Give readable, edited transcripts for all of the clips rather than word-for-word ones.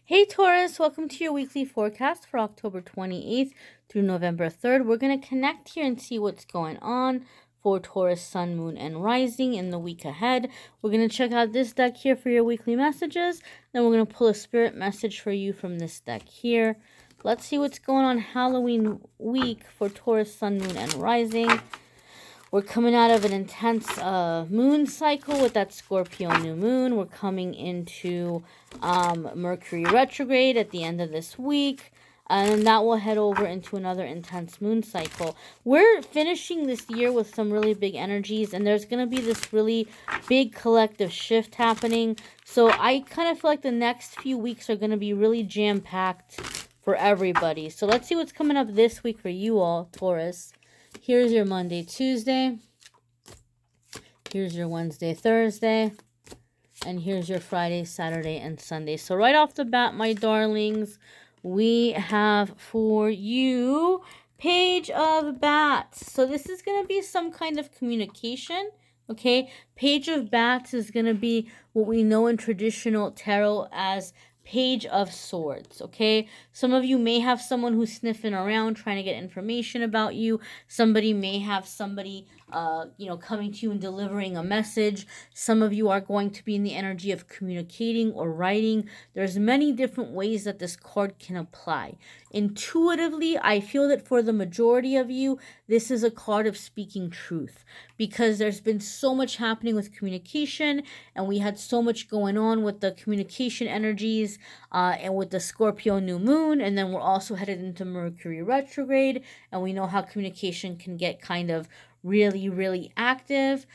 Hey Taurus, welcome to your weekly forecast for October 28th through November 3rd. We're going to connect here and see what's going on for Taurus, Sun, Moon, and Rising in the week ahead. We're going to check out this deck here for your weekly messages. Then we're going to pull a spirit message for you from this deck here. Let's see what's going on Halloween week for Taurus, Sun, Moon, and Rising. We're coming out of an intense moon cycle with that Scorpio new moon. We're coming into Mercury retrograde at the end of this week. And that will head over into another intense moon cycle. We're finishing this year with some really big energies. And there's going to be this really big collective shift happening. So I kind of feel like the next few weeks are going to be really jam-packed for everybody. So let's see what's coming up this week for you all, Taurus. Here's your Monday, Tuesday. Here's your Wednesday, Thursday. And here's your Friday, Saturday, and Sunday. So right off the bat, my darlings, we have for you Page of Bats. So this is going to be some kind of communication. Okay, Page of Bats is going to be what we know in traditional tarot as Page of Swords, okay? Some of you may have someone who's sniffing around trying to get information about you. Somebody may have somebody, coming to you and delivering a message. Some of you are going to be in the energy of communicating or writing. There's many different ways that this card can apply. Intuitively, I feel that for the majority of you, this is a card of speaking truth because there's been so much happening with communication and we had so much going on with the communication energies and with the Scorpio new moon, and then we're also headed into Mercury retrograde, and we know how communication can get kind of really active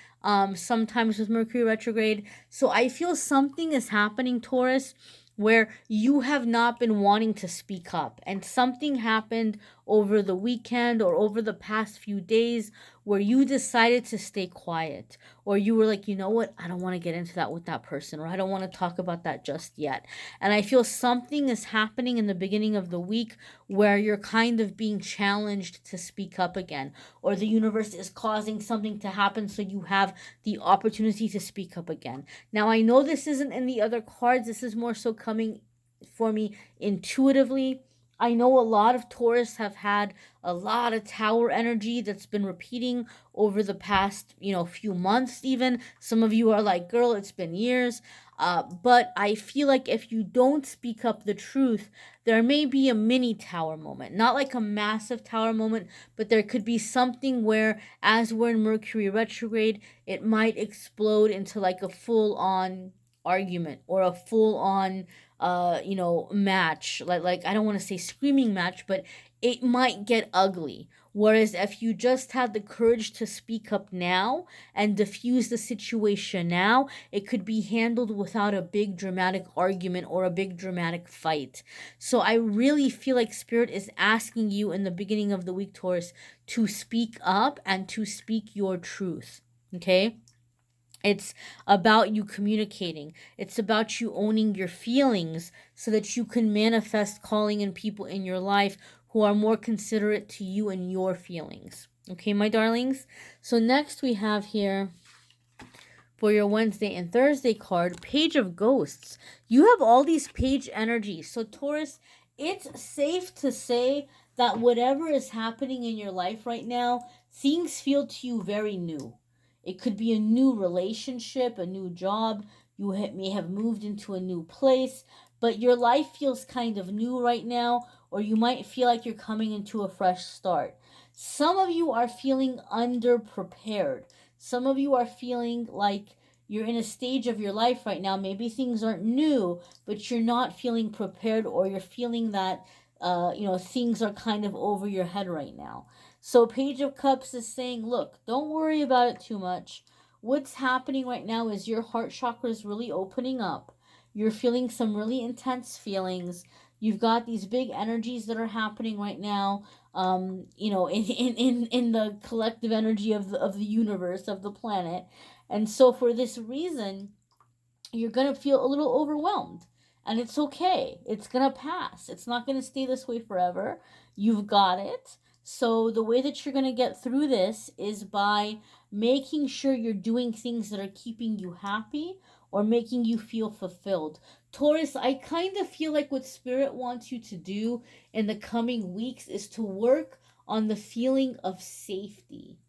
sometimes with Mercury retrograde. So I feel something is happening, Taurus, where you have not been wanting to speak up, and something happened over the weekend or over the past few days where you decided to stay quiet, or you were like, you know what, I don't want to get into that with that person, or I don't want to talk about that just yet. And I feel something is happening in the beginning of the week where you're kind of being challenged to speak up again, or the universe is causing something to happen so you have the opportunity to speak up again. Now, I know this isn't in the other cards. This is more so coming for me intuitively. I know a lot of Taurus have had a lot of tower energy that's been repeating over the past, few months even. Some of you are like, girl, it's been years. But I feel like if you don't speak up the truth, there may be a mini tower moment. Not like a massive tower moment, but there could be something where, as we're in Mercury retrograde, it might explode into like a full-on argument or a full-on match, like I don't want to say screaming match, but it might get ugly. Whereas if you just had the courage to speak up now and diffuse the situation now, it could be handled without a big dramatic argument or a big dramatic fight. So I really feel like Spirit is asking you in the beginning of the week, Taurus, to speak up and to speak your truth. Okay? It's about you communicating. It's about you owning your feelings so that you can manifest calling in people in your life who are more considerate to you and your feelings. Okay, my darlings? So next we have here for your Wednesday and Thursday card, Page of Ghosts. You have all these page energies. So Taurus, it's safe to say that whatever is happening in your life right now, things feel to you very new. It could be a new relationship, a new job. You may have moved into a new place, but your life feels kind of new right now, or you might feel like you're coming into a fresh start. Some of you are feeling underprepared. Some of you are feeling like you're in a stage of your life right now. Maybe things aren't new, but you're not feeling prepared, or you're feeling that things are kind of over your head right now. So Page of Cups is saying, look, don't worry about it too much. What's happening right now is your heart chakra is really opening up. You're feeling some really intense feelings. You've got these big energies that are happening right now, in the collective energy of the universe, of the planet. And so for this reason, you're going to feel a little overwhelmed. And it's okay. It's going to pass. It's not going to stay this way forever. You've got it. So the way that you're going to get through this is by making sure you're doing things that are keeping you happy or making you feel fulfilled. Taurus, I kind of feel like what Spirit wants you to do in the coming weeks is to work on the feeling of safety,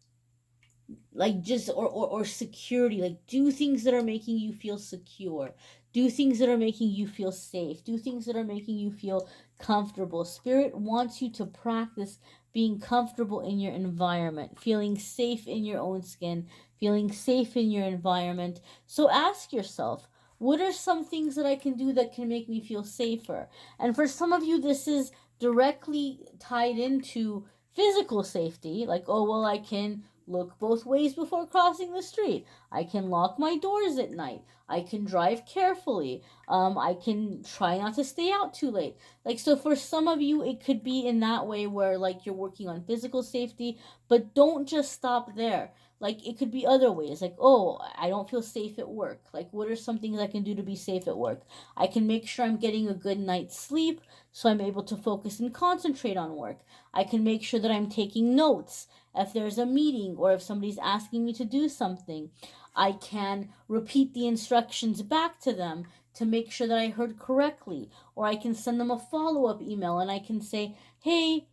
like just or security. Like, do things that are making you feel secure, do things that are making you feel safe, do things that are making you feel comfortable. Spirit wants you to practice being comfortable in your environment, feeling safe in your own skin, feeling safe in your environment. So ask yourself, what are some things that I can do that can make me feel safer? And for some of you, this is directly tied into physical safety, like, oh well, I can look both ways before crossing the street, I can lock my doors at night, I can drive carefully, I can try not to stay out too late. Like, so for some of you, it could be in that way where like you're working on physical safety, but don't just stop there. Like, it could be other ways, like, oh, I don't feel safe at work, like, what are some things I can do to be safe at work? I can make sure I'm getting a good night's sleep so I'm able to focus and concentrate on work. I can make sure that I'm taking notes if there's a meeting or if somebody's asking me to do something. I can repeat the instructions back to them to make sure that I heard correctly. Or I can send them a follow-up email and I can say, hey,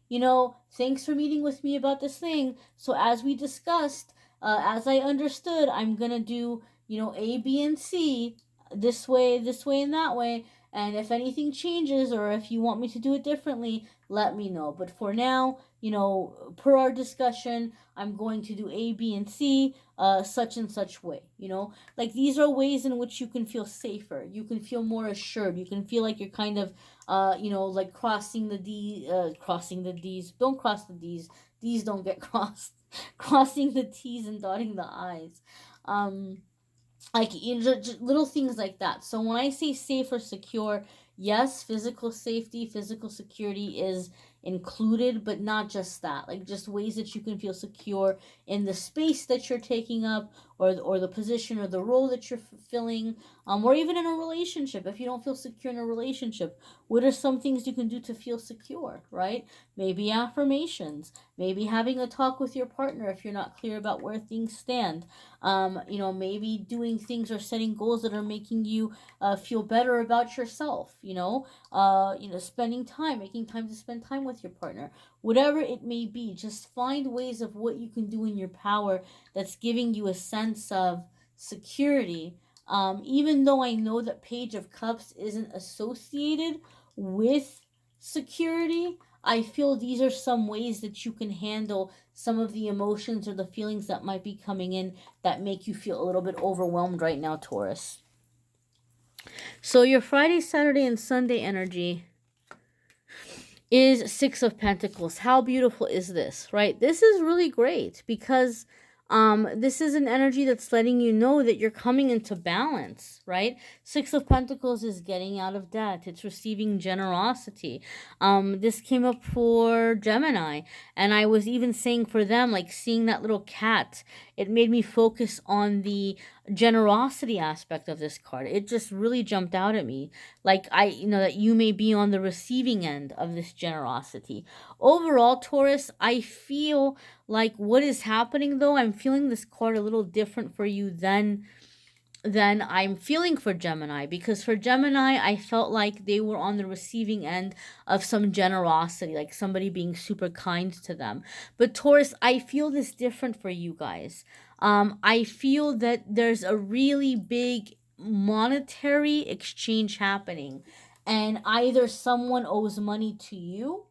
thanks for meeting with me about this thing. So as we discussed, as I understood, I'm going to do, A, B, and C this way, and that way. And if anything changes or if you want me to do it differently, let me know. But for now, per our discussion, I'm going to do A, B, and C, such and such way. Like, these are ways in which you can feel safer. You can feel more assured. You can feel like you're kind of, like crossing the D's. Don't cross the D's. D's don't get crossed. Crossing the T's and dotting the I's. Like, just little things like that. So when I say safe or secure, yes, physical safety, physical security is included, but not just that. Like, just ways that you can feel secure in the space that you're taking up, or the position or the role that you're fulfilling, or even in a relationship. If you don't feel secure in a relationship, what are some things you can do to feel secure, right? Maybe affirmations, maybe having a talk with your partner if you're not clear about where things stand. Maybe doing things or setting goals that are making you feel better about yourself. Spending time, making time to spend time with your partner. Whatever it may be, just find ways of what you can do in your power that's giving you a sense of security. Even though I know that Page of Cups isn't associated with security, I feel these are some ways that you can handle some of the emotions or the feelings that might be coming in that make you feel a little bit overwhelmed right now, Taurus. So your Friday, Saturday, and Sunday energy is Six of Pentacles. How beautiful is this, right? This is really great because this is an energy that's letting you know that you're coming into balance, right? Six of Pentacles is getting out of debt. It's receiving generosity. This came up for Gemini, and I was even saying for them, like, seeing that little cat, it made me focus on the generosity aspect of this card. It just really jumped out at me. Like, that you may be on the receiving end of this generosity. Overall, Taurus, I feel like what is happening, though, I'm feeling this card a little different for you than I'm feeling for Gemini, because for Gemini, I felt like they were on the receiving end of some generosity, like somebody being super kind to them. But Taurus, I feel this different for you guys. I feel that there's a really big monetary exchange happening, and either someone owes money to you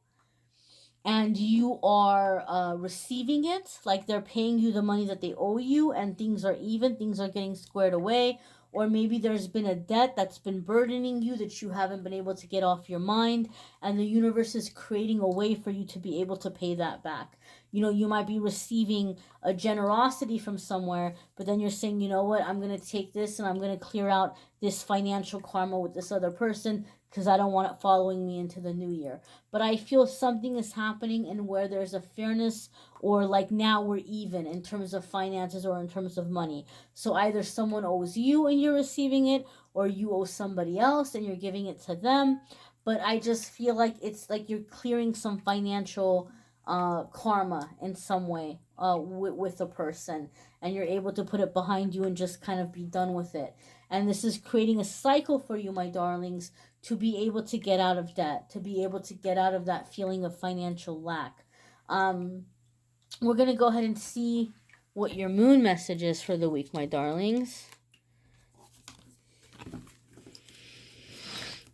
and you are receiving it, like they're paying you the money that they owe you and things are even, things are getting squared away. Or maybe there's been a debt that's been burdening you that you haven't been able to get off your mind, and the universe is creating a way for you to be able to pay that back. You might be receiving a generosity from somewhere, but then you're saying, you know what, I'm going to take this and I'm going to clear out this financial karma with this other person because I don't want it following me into the new year. But I feel something is happening and where there's a fairness, or like now we're even in terms of finances or in terms of money. So either someone owes you and you're receiving it, or you owe somebody else and you're giving it to them. But I just feel like it's like you're clearing some financial karma in some way with a person, and you're able to put it behind you and just kind of be done with it. And this is creating a cycle for you, my darlings, to be able to get out of debt, to be able to get out of that feeling of financial lack. We're going to go ahead and see what your moon message is for the week, my darlings.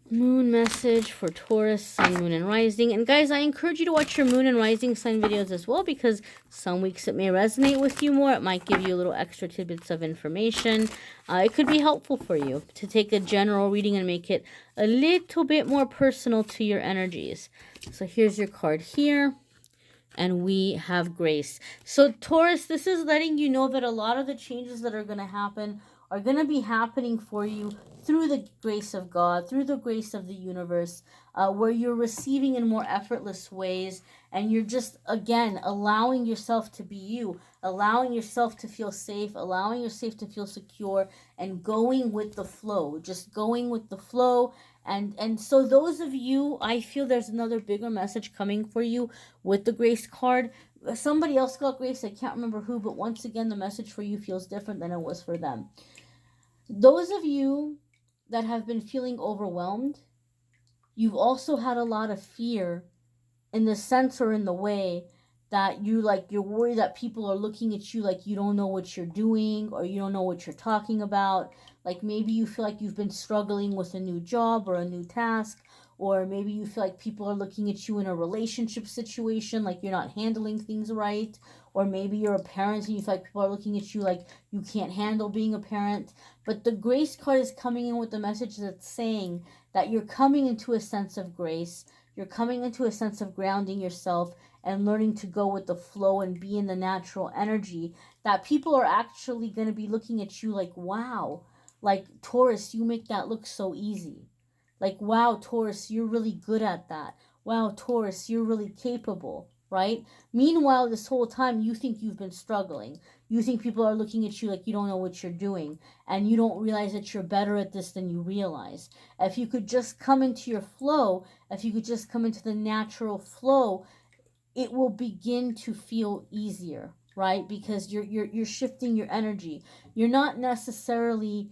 Moon message for Taurus, Sun, Moon, and Rising. And guys, I encourage you to watch your Moon and Rising sign videos as well, because some weeks it may resonate with you more. It might give you a little extra tidbits of information. It could be helpful for you to take a general reading and make it a little bit more personal to your energies. So here's your card here. And we have grace. So Taurus, this is letting you know that a lot of the changes that are going to happen are going to be happening for you through the grace of God, through the grace of the universe, where you're receiving in more effortless ways, and you're just, again, allowing yourself to be you, allowing yourself to feel safe, allowing yourself to feel secure, and going with the flow, just going with the flow. And so those of you, I feel there's another bigger message coming for you with the grace card. Somebody else got grace, I can't remember who, but once again, the message for you feels different than it was for them. Those of you that have been feeling overwhelmed, you've also had a lot of fear in the sense or in the way that you're worried that people are looking at you like you don't know what you're doing, or you don't know what you're talking about. Like maybe you feel like you've been struggling with a new job or a new task, or maybe you feel like people are looking at you in a relationship situation like you're not handling things right, or maybe you're a parent and you feel like people are looking at you like you can't handle being a parent. But the grace card is coming in with the message that's saying that you're coming into a sense of grace, you're coming into a sense of grounding yourself and learning to go with the flow and be in the natural energy, that people are actually going to be looking at you like, wow, like Taurus, you make that look so easy. Like, wow, Taurus, you're really good at that. Wow, Taurus, you're really capable, right? Meanwhile, this whole time, you think you've been struggling. You think people are looking at you like you don't know what you're doing, and you don't realize that you're better at this than you realize. If you could just come into your flow, if you could just come into the natural flow, it will begin to feel easier, right? Because you're shifting your energy. You're not necessarily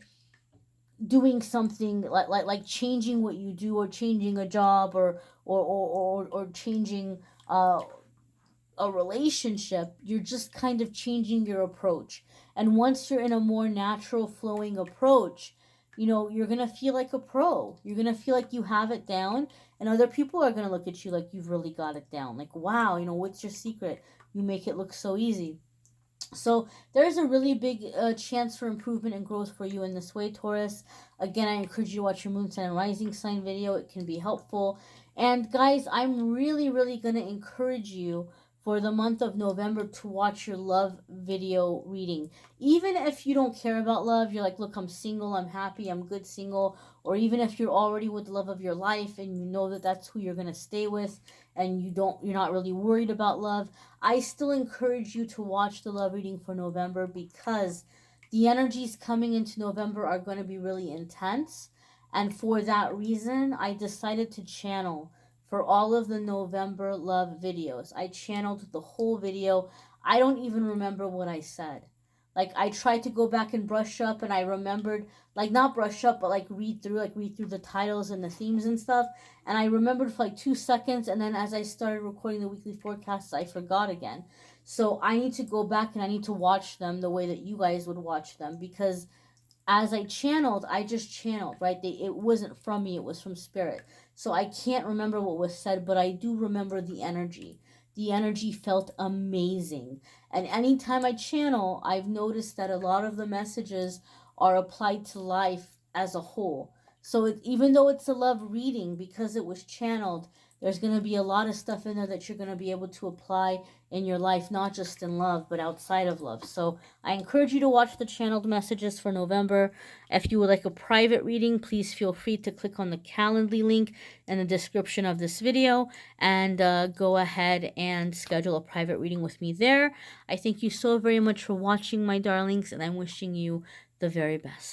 doing something like changing what you do, or changing a job, or changing a relationship. You're just kind of changing your approach. And once you're in a more natural flowing approach, you're going to feel like a pro. You're going to feel like you have it down, and other people are going to look at you like you've really got it down. Like, wow, what's your secret? You make it look so easy. So there's a really big chance for improvement and growth for you in this way, Taurus. Again, I encourage you to watch your moon sign and rising sign video. It can be helpful. And guys, I'm really, really going to encourage you for the month of November to watch your love video reading. Even if you don't care about love, you're like, look, I'm single, I'm happy, I'm good single. Or even if you're already with the love of your life and you know that that's who you're going to stay with, and you're not really worried about love, I still encourage you to watch the love reading for November, because the energies coming into November are going to be really intense. And for that reason, I decided to channel for all of the November love videos. I channeled the whole video. I don't even remember what I said. Like, I tried to go back and brush up, and I remembered, like, not brush up, but read through the titles and the themes and stuff. And I remembered for 2 seconds, and then as I started recording the weekly forecasts, I forgot again. So I need to go back and I need to watch them the way that you guys would watch them, because as I channeled, I just channeled, right? It wasn't from me, it was from spirit. So I can't remember what was said, but I do remember the energy. The energy felt amazing. And anytime I channel, I've noticed that a lot of the messages are applied to life as a whole. So even though it's a love reading, because it was channeled, there's going to be a lot of stuff in there that you're going to be able to apply in your life, not just in love, but outside of love. So I encourage you to watch the channeled messages for November. If you would like a private reading, please feel free to click on the Calendly link in the description of this video and go ahead and schedule a private reading with me there. I thank you so very much for watching, my darlings, and I'm wishing you the very best.